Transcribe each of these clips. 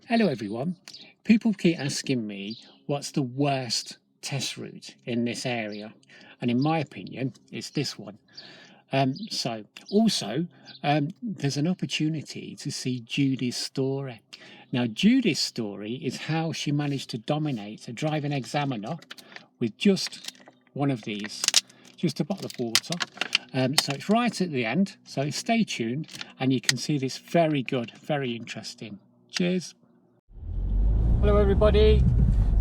Hello everyone. People keep asking me what's the worst test route in this area, and in my opinion it's this one. There's an opportunity to see Judy's story. Now Judy's story is how she managed to dominate a driving examiner with just one of these, just a bottle of water. So it's right at the end, so stay tuned and you can see this very good, very interesting. Cheers. Hello everybody,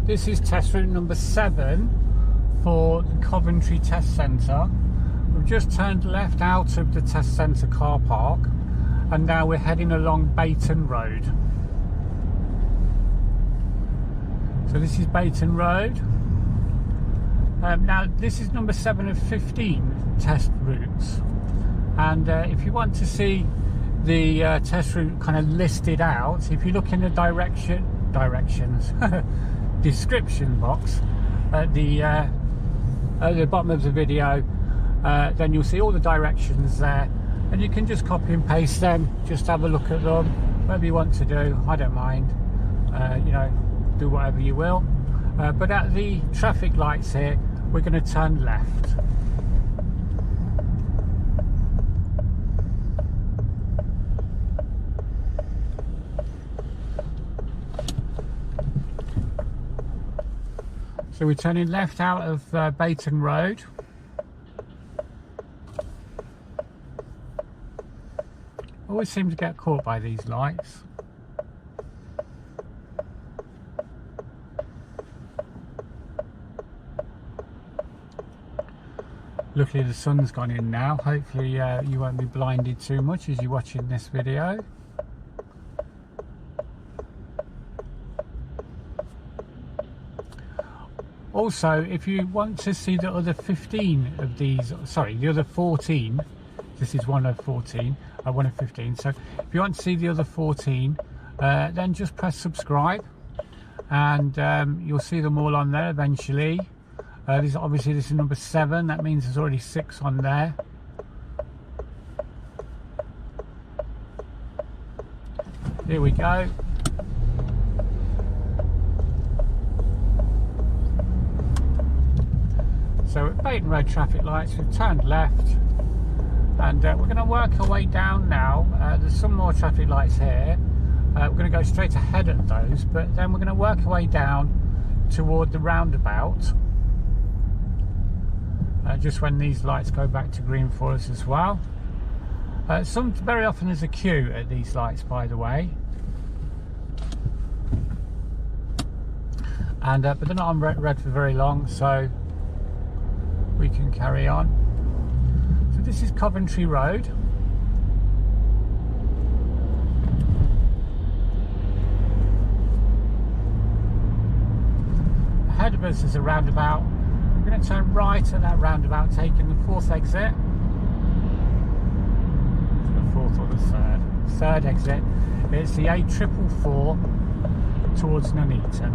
this is test route number 7 for the Coventry Test Centre. We've just turned left out of the Test Centre car park and now we're heading along Bayton Road. So this is Bayton Road. Now this is number 7 of 15 test routes, and if you want to see the test route kind of listed out, if you look in the directions description box at the bottom of the video, then you'll see all the directions there, and you can just copy and paste them, just have a look at them, whatever you want to do. I don't mind, do whatever you will, but at the traffic lights here we're going to turn left. So we're turning left out of Bayton Road. Always seem to get caught by these lights. Luckily the sun's gone in now. Hopefully you won't be blinded too much as you're watching this video. Also, if you want to see the other 15 of these, sorry, the other 14, this is one of 14, one of 15. So if you want to see the other 14, then just press subscribe, and you'll see them all on there eventually. This is number 7. That means there's already 6 on there. Here we go. So at Bayton Road traffic lights, we've turned left, and we're going to work our way down now. There's some more traffic lights here. We're going to go straight ahead at those, but then we're going to work our way down toward the roundabout. Just when these lights go back to green for us as well. Very often there's a queue at these lights, by the way, and but they're not on red for very long, so we can carry on. So this is Coventry Road. Ahead of us is a roundabout. We're going to turn right at that roundabout, taking the 4th exit. The 4th or the 3rd? 3rd exit. It's the A444 towards Nuneaton.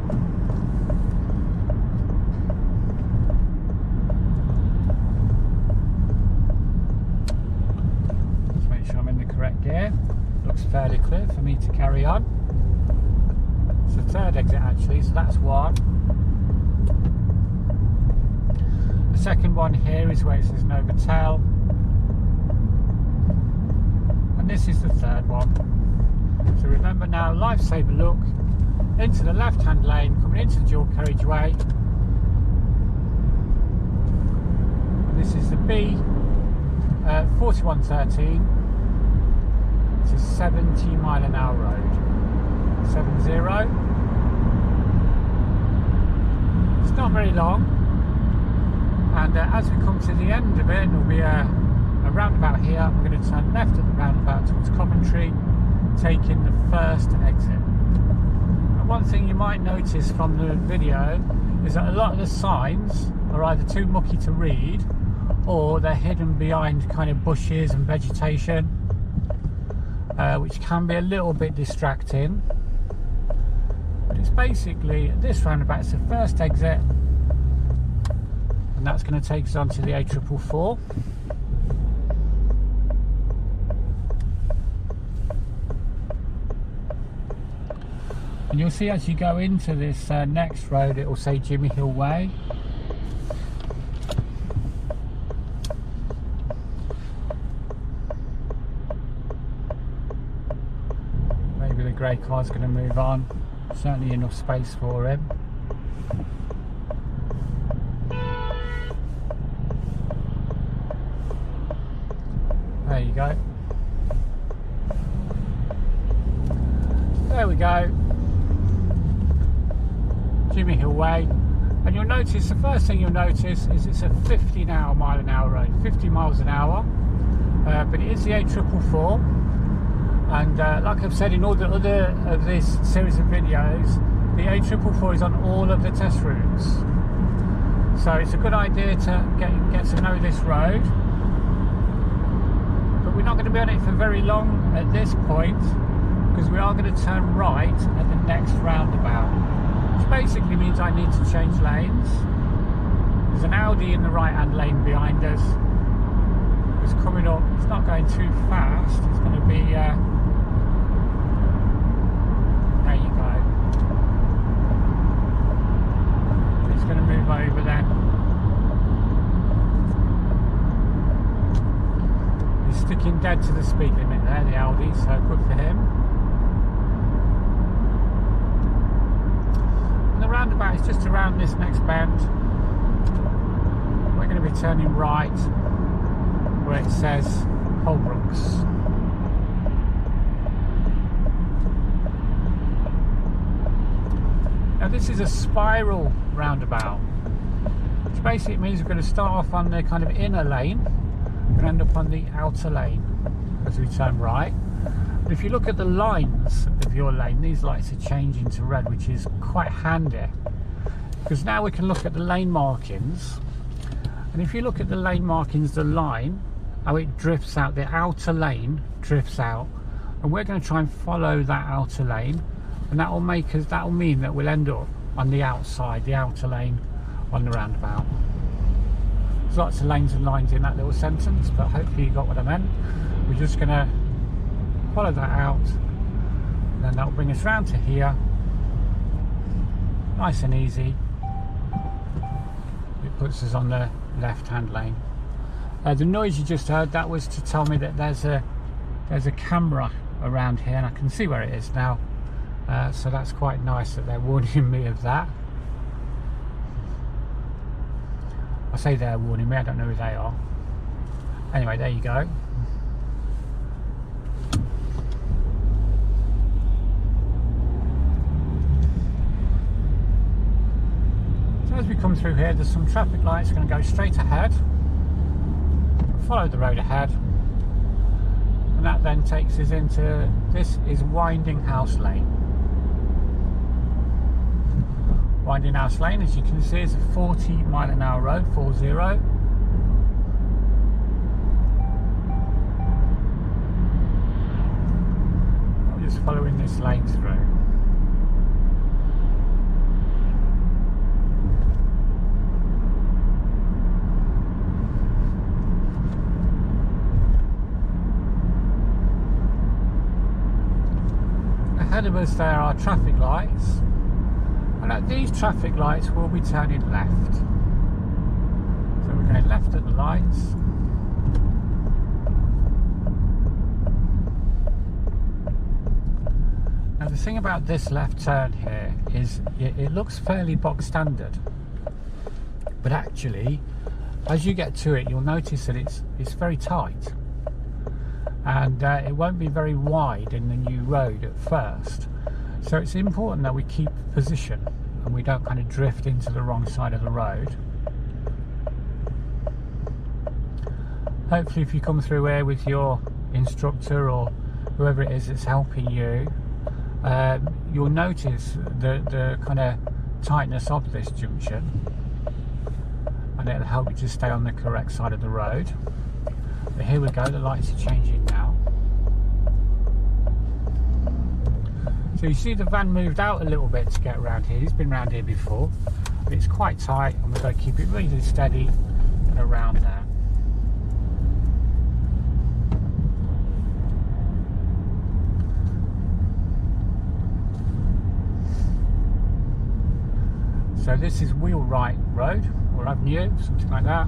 Just make sure I'm in the correct gear. Looks fairly clear for me to carry on. It's the 3rd exit actually, so that's 1. The second one here is where it says Novotel, and this is the 3rd one. So remember now, lifesaver look into the left hand lane coming into the dual carriageway. And this is the B4113. It's a 70-mile-an-hour road. 70. It's not very long. And as we come to the end of it, there'll be a roundabout here. We're going to turn left at the roundabout towards Coventry, taking the 1st exit. And one thing you might notice from the video is that a lot of the signs are either too mucky to read, or they're hidden behind kind of bushes and vegetation, which can be a little bit distracting. But it's basically, at this roundabout, it's the 1st exit, and that's going to take us on to the A444. And you'll see as you go into this next road, it will say Jimmy Hill Way. Maybe the grey car's going to move on. Certainly enough space for him. There you go. There we go. Jimmy Hill Way. And you'll notice, the first thing you'll notice is it's a 50 mile an hour road, 50 miles an hour. But it is the 8444. And like I've said in all the other of this series of videos, the 8444 is on all of the test routes. So it's a good idea to get to know this road. But we're not going to be on it for very long at this point, because we are going to turn right at the next roundabout, which basically means I need to change lanes. There's an Audi in the right hand lane behind us. It's coming up, it's not going too fast, it's going to be there you go. It's going to move over then. He's sticking dead to the speed limit there, the Audi, so good for him. The roundabout is just around this next bend. We're going to be turning right where it says Holbrooks. Now this is a spiral roundabout, which basically means we're going to start off on the kind of inner lane and end up on the outer lane as we turn right. But if you look at the lines of your lane, these lights are changing to red, which is quite handy, because now we can look at the lane markings. And if you look at the lane markings, the line, how it drifts out, the outer lane drifts out, and we're going to try and follow that outer lane, and that will mean that we'll end up on the outside, the outer lane on the roundabout. There's lots of lanes and lines in that little sentence, but hopefully you got what I meant. We're just going to follow that out, and then that will bring us round to here, nice and easy. It puts us on the left hand lane. The noise you just heard, that was to tell me that there's a camera around here, and I can see where it is now, so that's quite nice that they're warning me of that. I say they're warning me, I don't know who they are. Anyway, there you go. As we come through here, there's some traffic lights. We're going to go straight ahead, follow the road ahead, and that then takes us into, this is Winding House Lane. Winding House Lane, as you can see, is a 40 mile an hour road, 40. I'm just following this lane through. Ahead of us there are traffic lights, and at these traffic lights we'll be turning left. So we're going left at the lights. Now the thing about this left turn here is it looks fairly bog standard, but actually as you get to it you'll notice that it's very tight. And it won't be very wide in the new road at first, so it's important that we keep position and we don't kind of drift into the wrong side of the road. Hopefully if you come through here with your instructor or whoever it is that's helping you, you'll notice the kind of tightness of this junction, and it'll help you to stay on the correct side of the road. But here we go, the lights are changing now. So you see the van moved out a little bit to get around here. He's been around here before, but it's quite tight, and we've got to keep it really steady and around there. So this is Wheelwright Road or Avenue, something like that.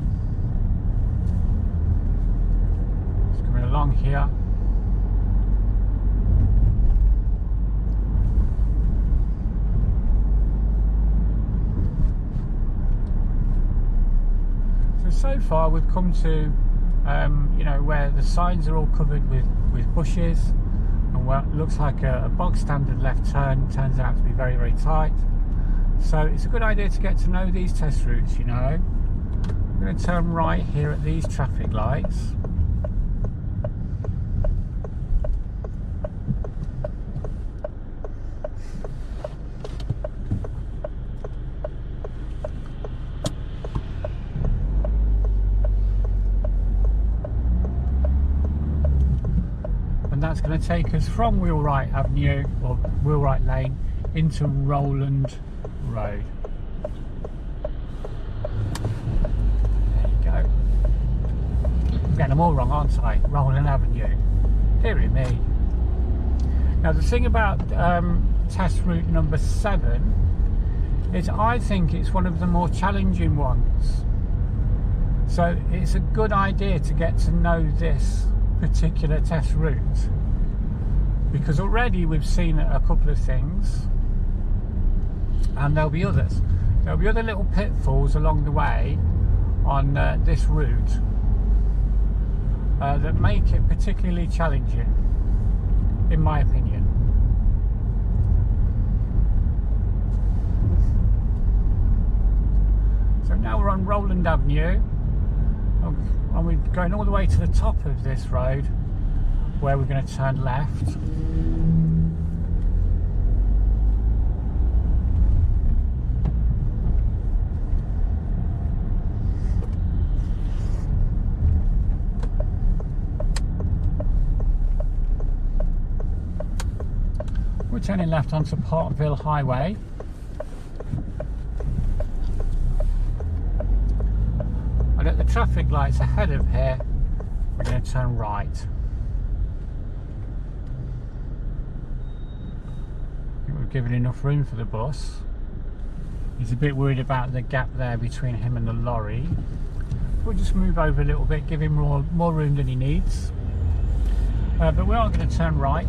It's coming along here. So far we've come to you know, where the signs are all covered with bushes, and where it looks like a bog standard left turn turns out to be very, very tight. So it's a good idea to get to know these test routes, you know. I'm going to turn right here at these traffic lights. And that's going to take us from Wheelwright Avenue or Wheelwright Lane into Rowland Road. There you go. I'm getting them all wrong, aren't I? Rowland Avenue. Dearie me. Now the thing about test route number 7 is I think it's one of the more challenging ones. So it's a good idea to get to know this particular test route, because already we've seen a couple of things, and there'll be others. There'll be other little pitfalls along the way on this route that make it particularly challenging, in my opinion. So now we're on Rowland Avenue, and we're going all the way to the top of this road where we're going to turn left. We're turning left onto Parkville Highway. And at the traffic lights ahead of here, we're going to turn right. I think we've given enough room for the bus. He's a bit worried about the gap there between him and the lorry. We'll just move over a little bit, give him more room than he needs. But we are going to turn right.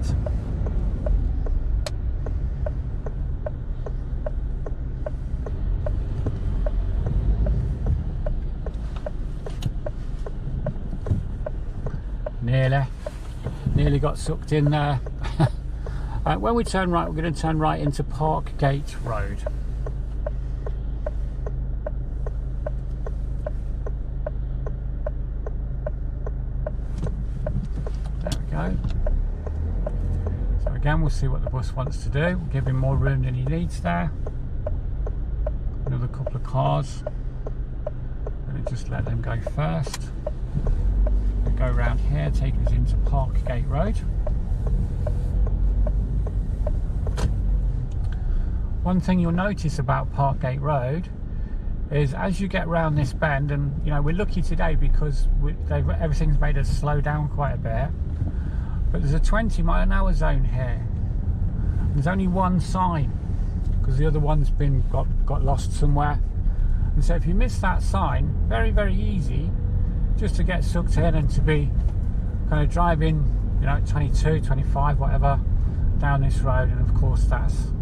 Nearly got sucked in there. When we turn right, we're going to turn right into Parkgate Road. There we go. So again, we'll see what the bus wants to do. We'll give him more room than he needs there. Another couple of cars. I'm going to just let them go first. Go around here, taking us into Parkgate Road. One thing you'll notice about Parkgate Road is as you get round this bend, and you know we're lucky today because everything's made us slow down quite a bit, but there's a 20-mile-an-hour zone here. There's only one sign because the other one's got lost somewhere, and so if you miss that sign, very, very easy just to get sucked in and to be kind of driving, you know, 22, 25, whatever, down this road. And of course that's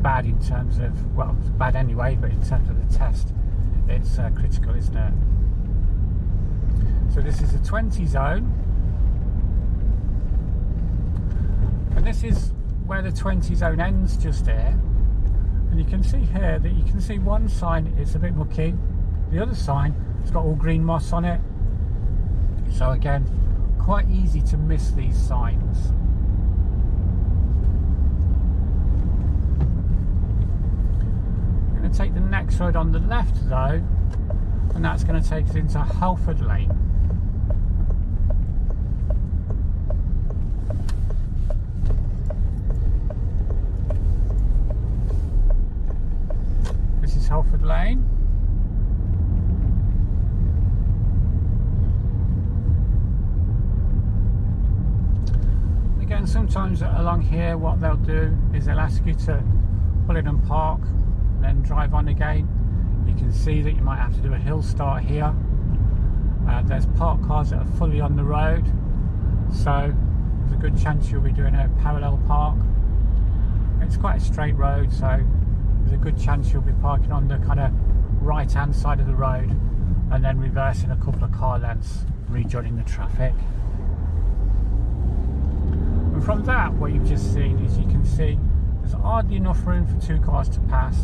bad in terms of, well, it's bad anyway, but in terms of the test, it's critical, isn't it? So this is a 20 zone, and this is where the 20 zone ends, just here. And you can see here that you can see one sign, it's a bit mucky. The other sign, it's got all green moss on it. So again, quite easy to miss these signs. I'm going to take the next road on the left though, and that's going to take us into Halford Lane. This is Halford Lane. Again, sometimes along here what they'll do is they'll ask you to pull in and park and then drive on again. You can see that you might have to do a hill start here. There's parked cars that are fully on the road, so there's a good chance you'll be doing a parallel park. It's quite a straight road, so there's a good chance you'll be parking on the kind of right hand side of the road and then reversing a couple of car lengths, rejoining the traffic. And from that, what you've just seen is you can see there's hardly enough room for 2 cars to pass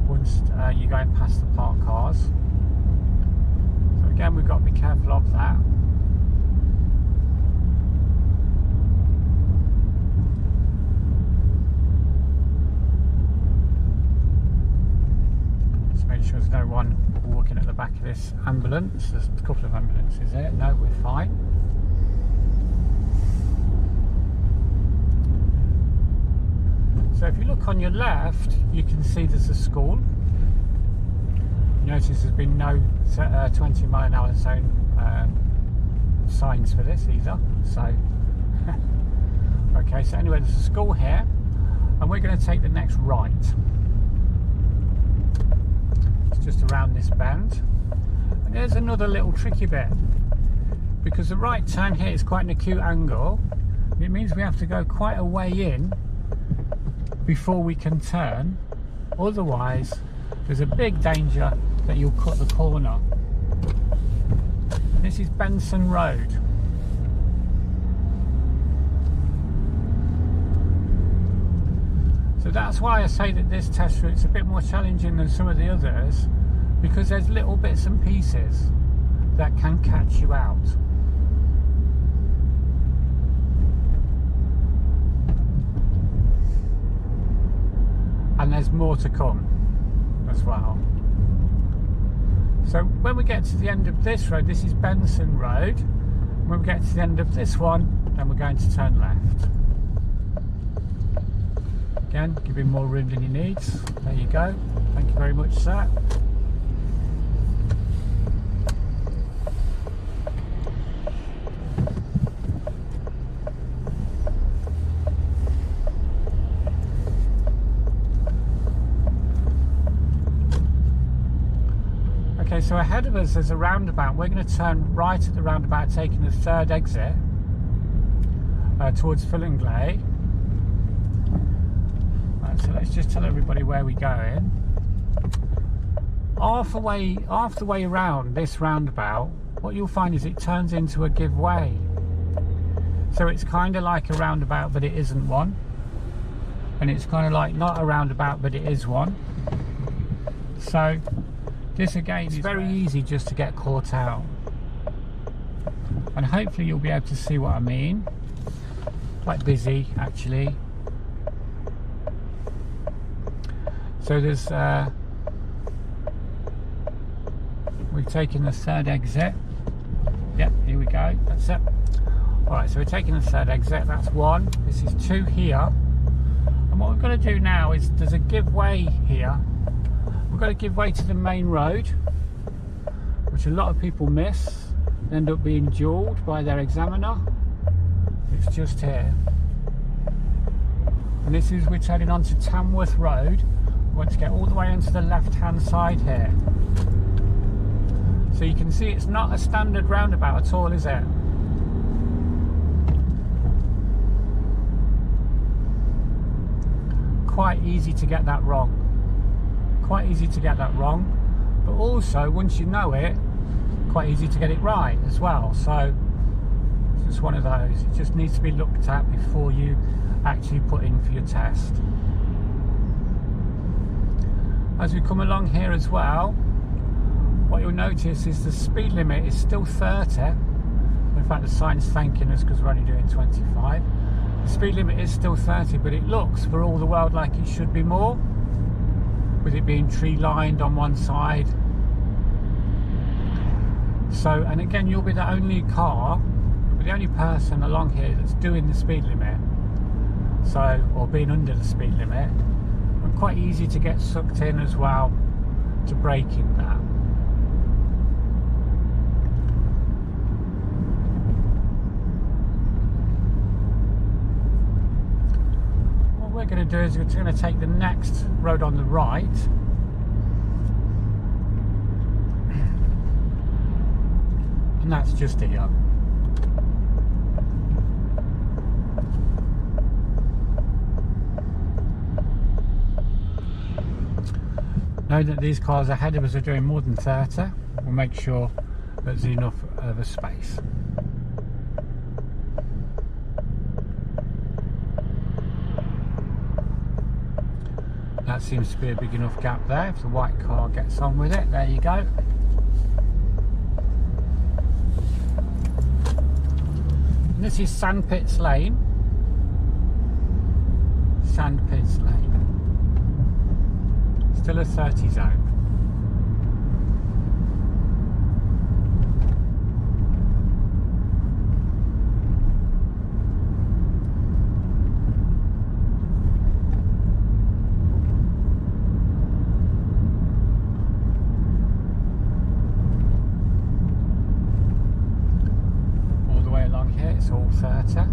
once you're going past the parked cars. So again, we've got to be careful of that. Just make sure there's no one walking at the back of this ambulance. There's a couple of ambulances here. No, we're fine. So if you look on your left, you can see there's a school. You notice there's been no 20 mile an hour zone signs for this either. So, okay, so anyway, there's a school here, and we're going to take the next right. It's just around this bend. And there's another little tricky bit, because the right turn here is quite an acute angle. It means we have to go quite a way in before we can turn, otherwise there's a big danger that you'll cut the corner. And this is Bayton Road. So that's why I say that this test route's a bit more challenging than some of the others, because there's little bits and pieces that can catch you out. And there's more to come as well. So when we get to the end of this road, this is Bayton Road. When we get to the end of this one, then we're going to turn left. Again, give him more room than he needs. There you go. Thank you very much, sir. Okay, so ahead of us there's a roundabout. We're going to turn right at the roundabout, taking the 3rd exit towards Fillingley. Right, so let's just tell everybody where we're going. Half the way around this roundabout, what you'll find is it turns into a giveway. So it's kind of like a roundabout, but it isn't one. And it's kind of like not a roundabout, but it is one. So this again is very easy just to get caught out, and hopefully you'll be able to see what I mean. Quite busy actually. So there's we're taking the 3rd exit. Yep, here we go, that's it. Alright, so we're taking the 3rd exit, that's 1. This is 2 here, and what we're going to do now is there's a giveway here. We've got to give way to the main road, which a lot of people miss and end up being duelled by their examiner. It's just here. And this is, we're turning onto Tamworth Road. We want to get all the way into the left hand side here. So you can see it's not a standard roundabout at all, is it? Quite easy to get that wrong. Quite easy to get that wrong, but also once you know it, quite easy to get it right as well. So it's just one of those. It just needs to be looked at before you actually put in for your test. As we come along here as well, what you'll notice is the speed limit is still 30. In fact, the sign's thanking us because we're only doing 25. The speed limit is still 30, but it looks for all the world like it should be more, with it being tree lined on one side. So, and again, you'll be the only car, you'll be the only person along here that's doing the speed limit, so, or being under the speed limit, and quite easy to get sucked in as well to breaking that. What we're going to do is we're going to take the next road on the right, and that's just here. Know that these cars ahead of us are doing more than 30. We'll make sure there's enough of a space. That seems to be a big enough gap there. If the white car gets on with it, there you go. And this is Sandpits Lane. Sandpits Lane. Still a 30 zone. All the way along here, it's all 30.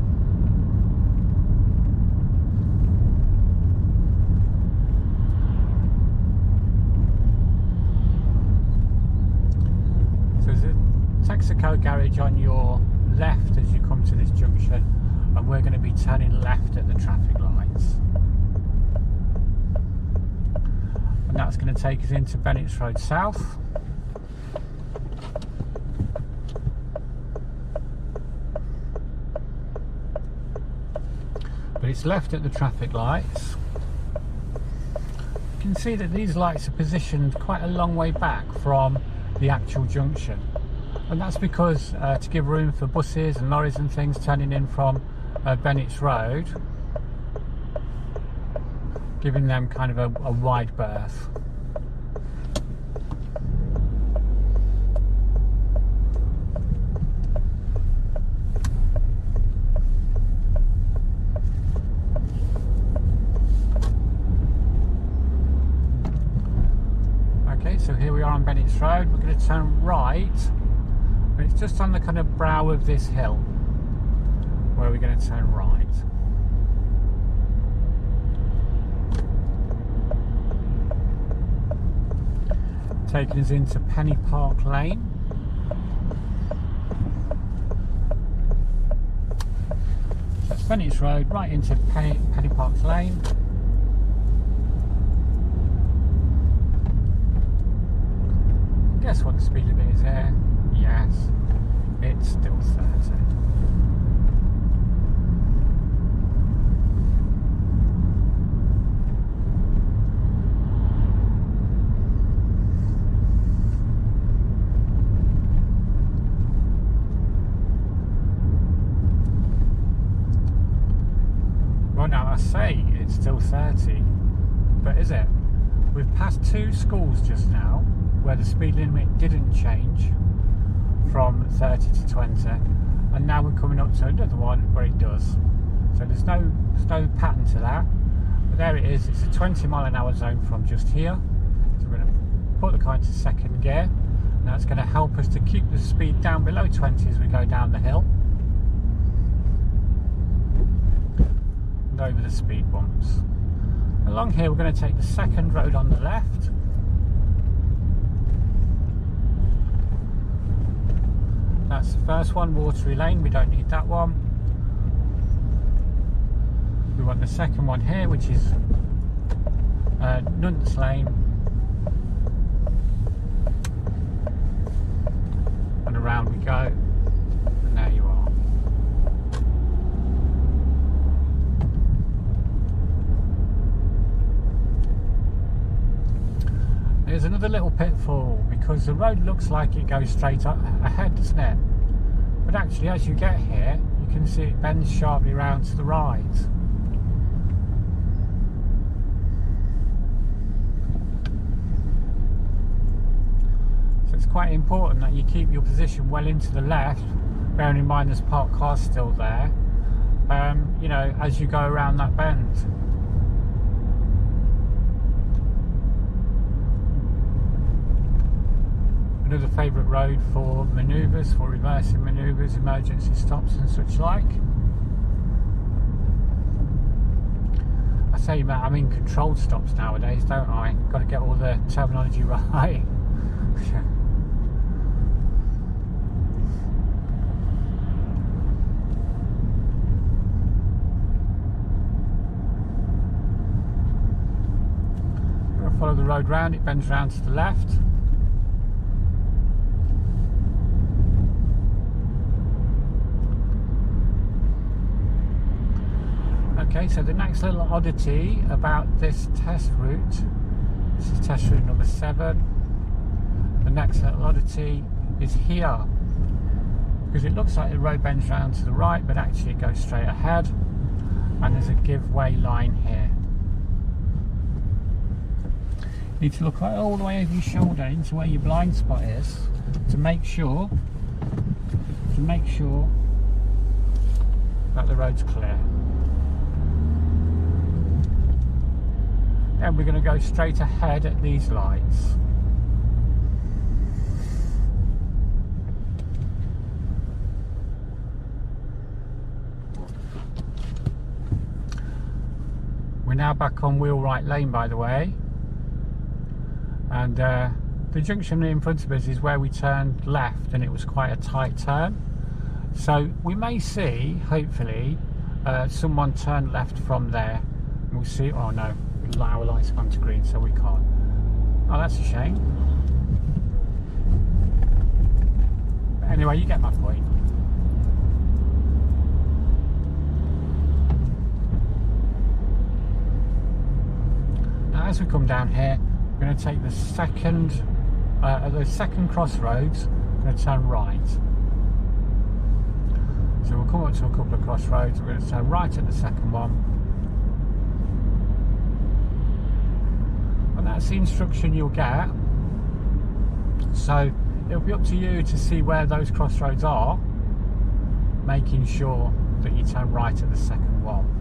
Texaco garage on your left as you come to this junction, and we're going to be turning left at the traffic lights, and that's going to take us into Bayton Road South. But it's left at the traffic lights. You can see that these lights are positioned quite a long way back from the actual junction. And that's because to give room for buses and lorries and things turning in from Bayton Road, giving them kind of a wide berth. Okay, so here we are on Bayton Road. We're going to turn right. It's just on the kind of brow of this hill where we're going to turn right. Taking us into Penny Park Lane. That's Bayton Road, right into Penny Park Lane. Guess what the speed limit is there? Yes, it's still 30. Well, now I say it's still 30, but is it? We've passed 2 schools just now where the speed limit didn't change from 30 to 20, and now we're coming up to another one where it does. So there's no pattern to that, but there it is. It's a 20-mile-an-hour zone from just here. So we're going to put the car into second gear. Now it's going to help us to keep the speed down below 20 as we go down the hill and over the speed bumps. Along here we're going to take the second road on the left. That's the first one, Watery Lane. We don't need that one. We want the second one here, which is Nunts Lane. And around we go. And there you are. There's another little pitfall because the road looks like it goes straight up ahead, doesn't it? But actually, as you get here, you can see it bends sharply round to the right. So it's quite important that you keep your position well into the left, bearing in mind there's parked cars still there, you know, as you go around that bend. Another favourite road for manoeuvres, for reversing manoeuvres, emergency stops and such like. I say, Matt, I mean controlled stops nowadays, don't I? Got to get all the terminology right. follow the road round, it bends round to the left. Okay, so the next little oddity about this test route, this is test route number 7. The next little oddity is here, because it looks like the road bends round to the right, but actually it goes straight ahead, and there's a give-way line here. You need to look right all the way over your shoulder into where your blind spot is to make sure that the road's clear. Then we're going to go straight ahead at these lights. We're now back on wheel right lane, by the way, and the junction in front of us is where we turned left, and it was quite a tight turn, so we may see, hopefully, someone turn left from there. We'll see. Oh no, our lights have gone to green, so we can't. Oh, that's a shame. But anyway, you get my point. Now, as we come down here, we're going to take the second, at the second crossroads, we're going to turn right. So we'll come up to a couple of crossroads, we're going to turn right at the second one. And that's the instruction you'll get. So it'll be up to you to see where those crossroads are, making sure that you turn right at the second one.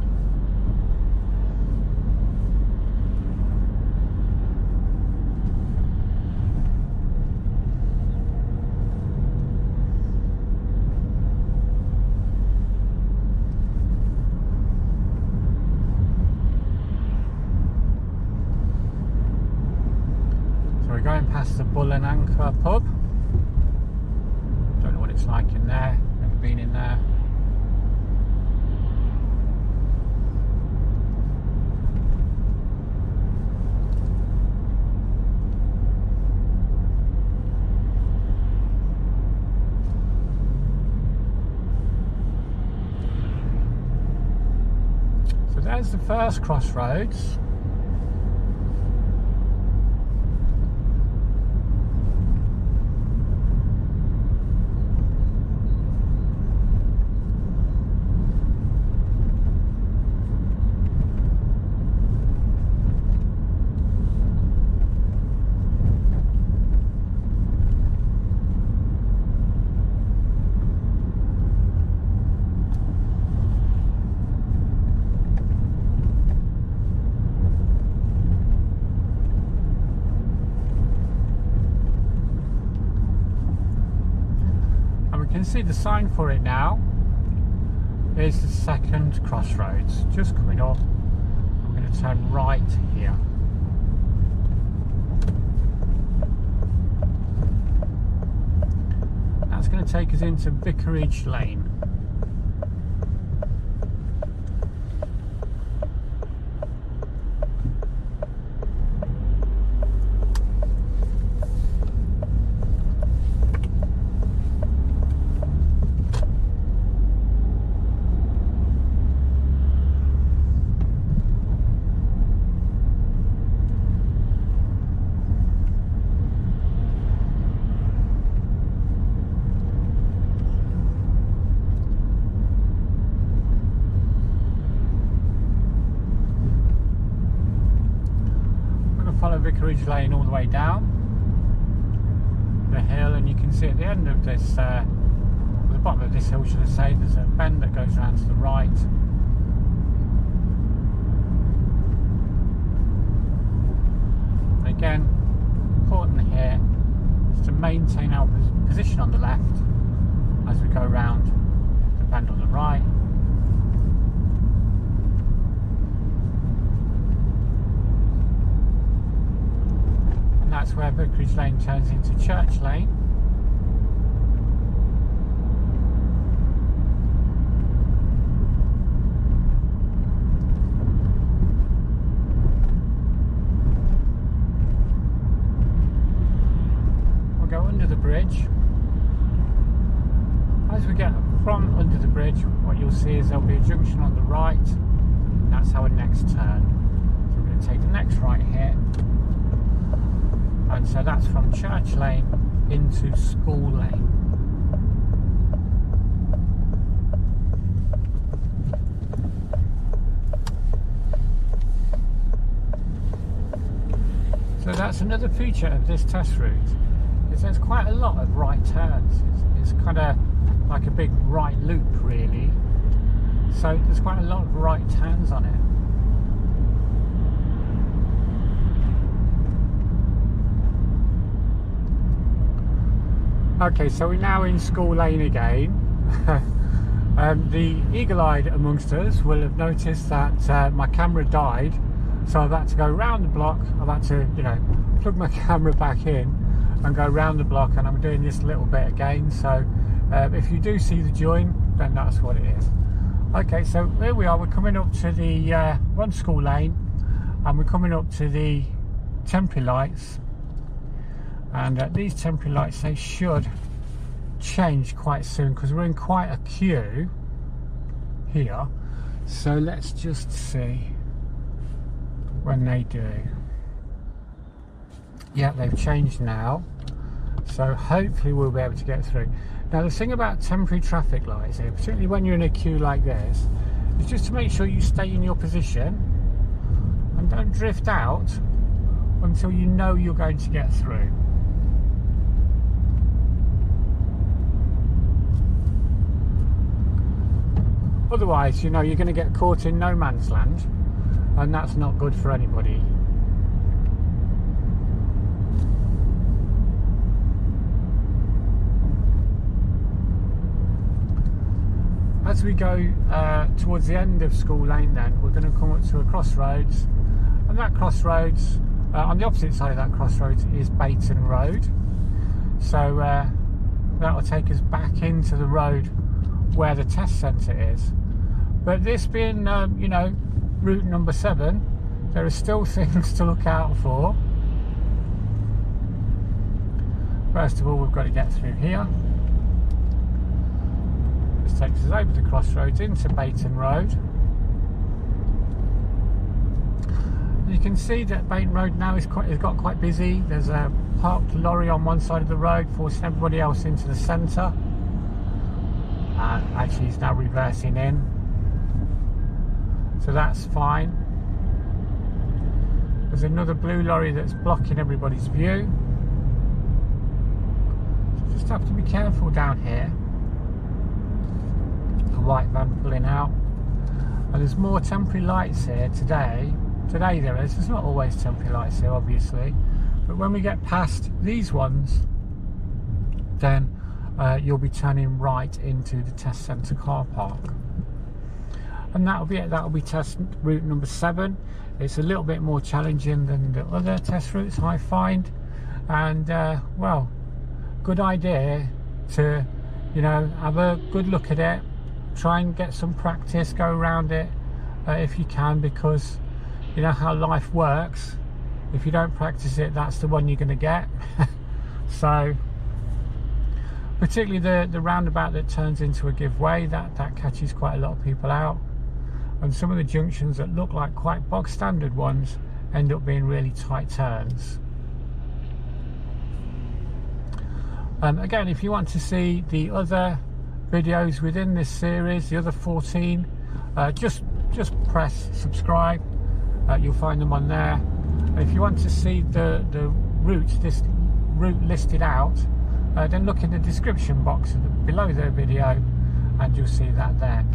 Going past the Bull and Anchor pub. Don't know what it's like in there, never been in there. So there's the first crossroads. See the sign for it now. Here's the second crossroads just coming up. I'm going to turn right here. That's going to take us into Vicarage Lane. Vicarage Lane all the way down the hill, and you can see at the end of this, the bottom of this hill, should I say, there's a bend that goes around to the right. And again, important here is to maintain our position on the left as we go around the bend on the right. That's where Vicarage Lane turns into Church Lane. bridge. As we get from under the bridge, what you'll see is there'll be a junction on the right. And that's our next turn. So we're going to take the next right here. And so that's from Church Lane into School Lane. So that's another feature of this test route, is there's quite a lot of right turns. It's kind of like a big right loop really. So there's quite a lot of right turns on it. Okay, so we're now in School Lane again. The eagle-eyed amongst us will have noticed that my camera died. So I've had to go round the block. I've had to, plug my camera back in and go round the block, and I'm doing this little bit again. So if you do see the join, then that's what it is. Okay, so here we are. We're coming up to the one School Lane, and we're coming up to the temporary lights. And these temporary lights, they should change quite soon because we're in quite a queue here. So let's just see when they do. Yeah, they've changed now, so hopefully we'll be able to get through. Now the thing about temporary traffic lights here, particularly when you're in a queue like this, is just to make sure you stay in your position and don't drift out until you know you're going to get through. Otherwise, you're going to get caught in no man's land, and that's not good for anybody. As we go towards the end of School Lane, then we're going to come up to a crossroads, and that crossroads, on the opposite side of that crossroads is Bayton Road. So that will take us back into the road where the test centre is. But this being, route number 7, there are still things to look out for. First of all, we've got to get through here. This takes us over the crossroads into Bayton Road. You can see that Bayton Road now has got quite busy. There's a parked lorry on one side of the road forcing everybody else into the centre. Actually, he's now reversing in, so that's fine. There's another blue lorry that's blocking everybody's view, so just have to be careful down here. A white van pulling out, and there's more temporary lights here today. There's not always temporary lights here, obviously, but when we get past these ones, then you'll be turning right into the test centre car park, and that'll be it. That'll be test route number 7. It's a little bit more challenging than the other test routes I find, and well, good idea to have a good look at it, try and get some practice, go around it if you can, because you know how life works. If you don't practice it, that's the one you're going to get. So particularly the roundabout that turns into a giveway, that catches quite a lot of people out, and some of the junctions that look like quite bog standard ones end up being really tight turns. Again, if you want to see the other videos within this series, the other 14, just press subscribe. You'll find them on there. And if you want to see the route listed out, then look in the description box below the video and you'll see that there.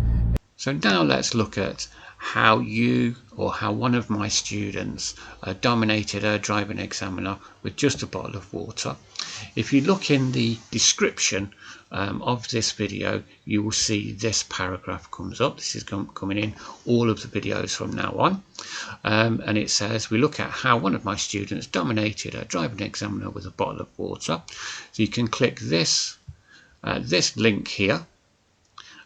So now let's look at how one of my students dominated her driving examiner with just a bottle of water. If you look in the description of this video, you will see this paragraph comes up. This is coming in all of the videos from now on, and it says, we look at how one of my students dominated a driving examiner with a bottle of water. So you can click this link here,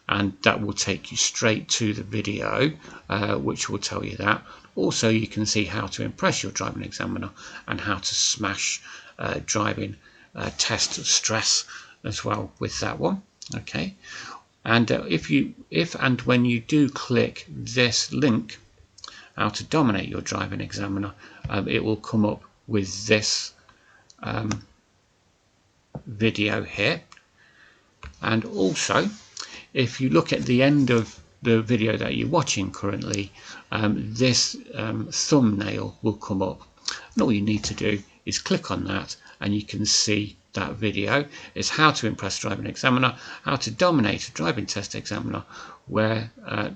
and that will take you straight to the video, which will tell you that. Also, you can see how to impress your driving examiner and how to smash driving test stress as well with that one. Okay, and if and when you do click this link, how to dominate your driving examiner, it will come up with this video here. And also, if you look at the end of the video that you're watching currently, this thumbnail will come up, and all you need to do is click on that and you can see that video. It's how to impress driving examiner, how to dominate a driving test examiner, where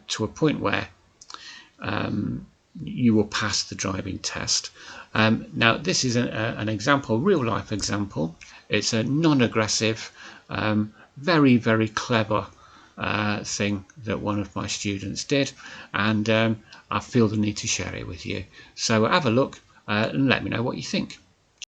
to a point where you will pass the driving test. Now this is an example, real life example. It's a non-aggressive, very, very clever thing that one of my students did, and I feel the need to share it with you. So have a look and let me know what you think.